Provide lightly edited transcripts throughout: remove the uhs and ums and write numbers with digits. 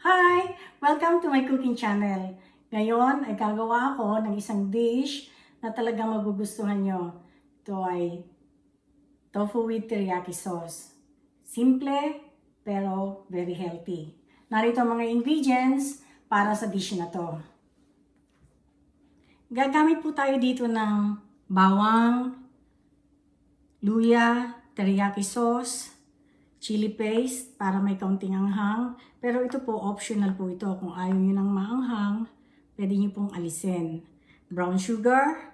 Hi! Welcome to my cooking channel. Ngayon ay gagawa ako ng isang dish na talagang magugustuhan nyo. Ito ay tofu with teriyaki sauce. Simple pero very healthy. Narito ang mga ingredients para sa dish na to. Gagamit po tayo dito ng bawang, luya, teriyaki sauce, chili paste para may kaunting anghang. Pero ito po, optional po ito. Kung ayaw nyo ng maanghang, pwede nyo pong alisin. Brown sugar,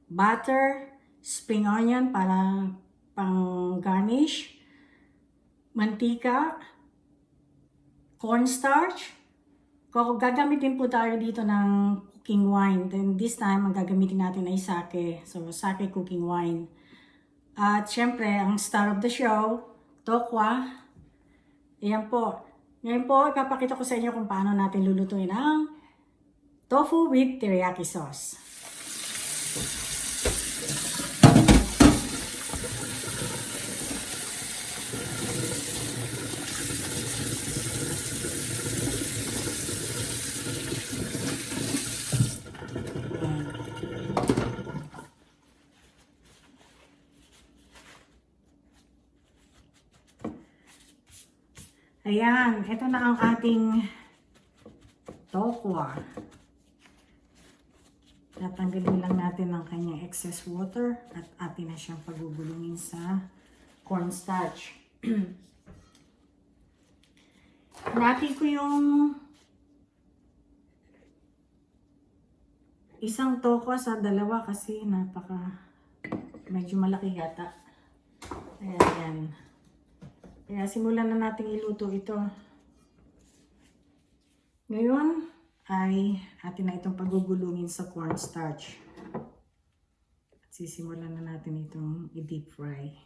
butter, spring onion para pang garnish, mantika, cornstarch. Gagamitin po tayo dito ng cooking wine. Then this time, ang gagamitin natin ay sake. So, sake cooking wine. At syempre, ang star of the show, tokwa. Ayan po. Ngayon po, ipapakita ko sa inyo kung paano natin lulutuin ang tofu with teriyaki sauce. Ayan, ito na ang ating tokwa. Tatanggalin lang natin ang kanyang excess water at atin na siyang pagugulungin sa cornstarch. Hinati ko yung isang tokwa sa dalawa kasi medyo malaki yata. Ayan. Kaya simulan na natin iluto ito. Ngayon ay atin na itong pagugulungin sa cornstarch. At sisimulan na natin itong i-deep fry.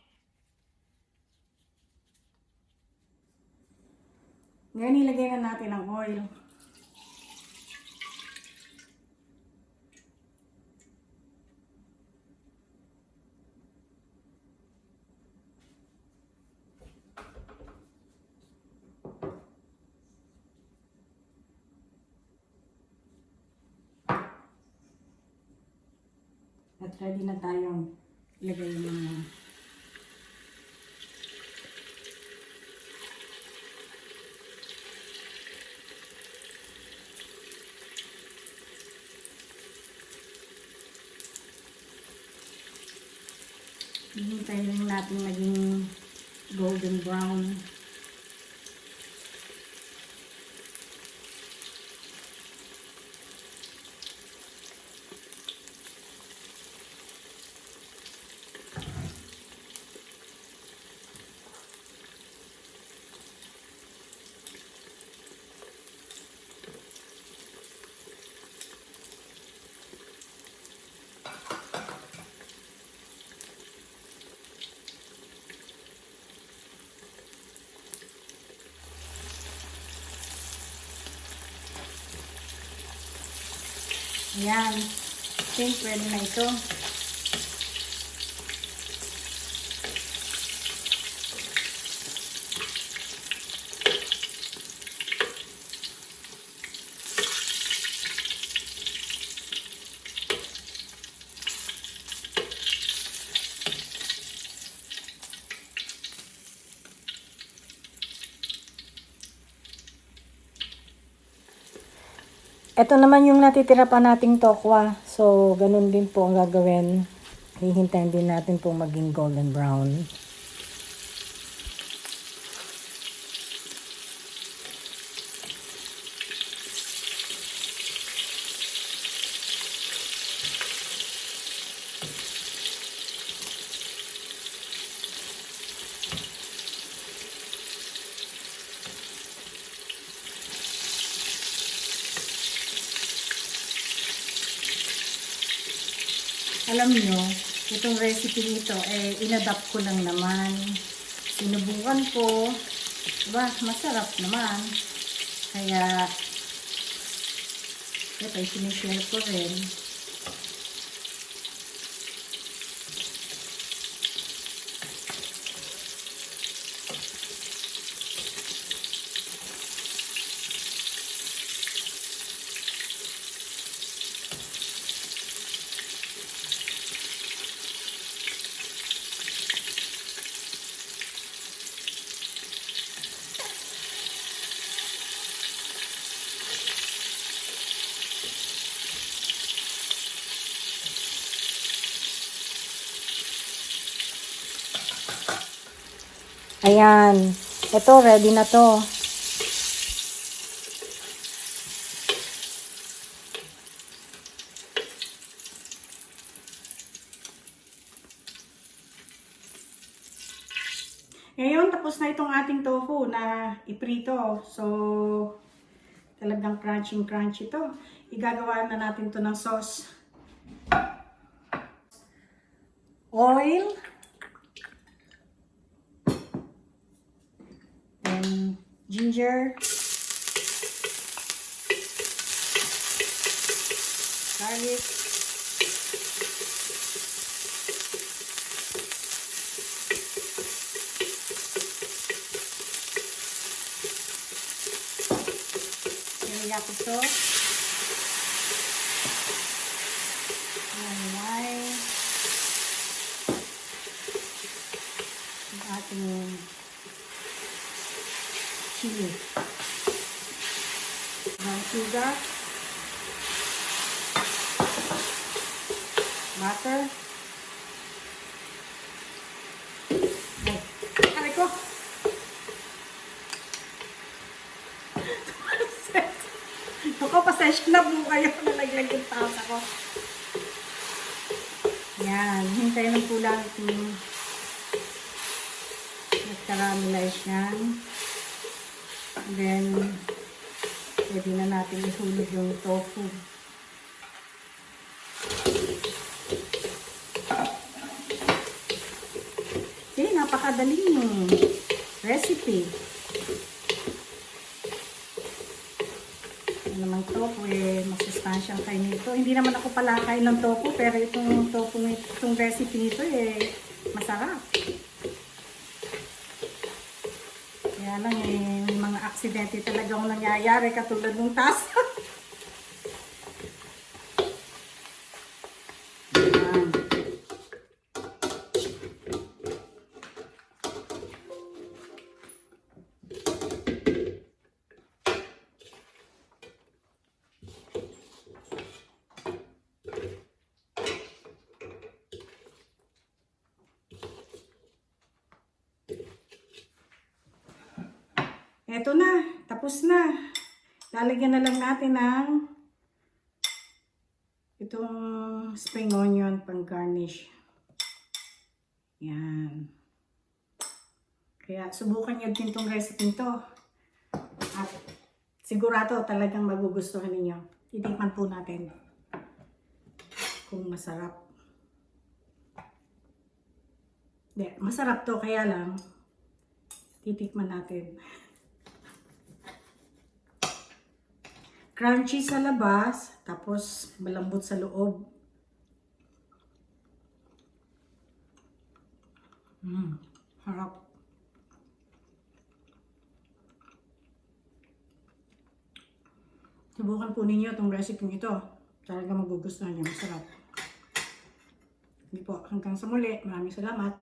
Ngayon ilagay na natin ang oil. At ready na tayong ilagay yung mga hihintay lang natin maging golden brown. Ayan. I think pwede na ito. Ito naman yung natitira pa nating tokwa. So, ganun din po ang gagawin. Hihintayin din natin po maging golden brown. Alam nyo, itong recipe nito, inadapt ko lang naman. Sinubukan ko. Diba, masarap naman. Kaya, ito, sinishare ko rin. Ayan. Ito, ready na to. Ngayon, tapos na itong ating tofu na iprito. So, talagang crunchy ito. Igagawa na natin to ng sauce. Oil. And ginger. Garlic. Teriyaki sauce. And wine. Ang ating chilli. Brown sugar. Butter. Ay, aray ko! Ako, pasensya na po kayo. Nalaglag yung taas ako. Yan. Hintayin lang po lang itong nag-caramelize yan. And then, pwede na natin ihulog yung tofu. Okay, napakadaling recipe. Namang tofu masustansyang kain nito. Hindi naman ako pala kain ng tofu, pero itong tofu, itong recipe nito masarap. Kaya lang may mga aksidente talagang nangyayari katulad ng tasa. Eto na, tapos na. Lalagyan na lang natin ng itong spring onion pang garnish. Yan. Kaya subukan nyo din itong recipe to. At sigurado talagang magugustuhan ninyo. Titikman po natin kung masarap. Hindi, masarap to, kaya lang titikman natin. Crunchy sa labas, tapos malambot sa loob. Harap. Subukan po ninyo itong recipe ito. Talaga magugustuhan niyo. Masarap. Hindi po. Hanggang sa muli. Maraming salamat.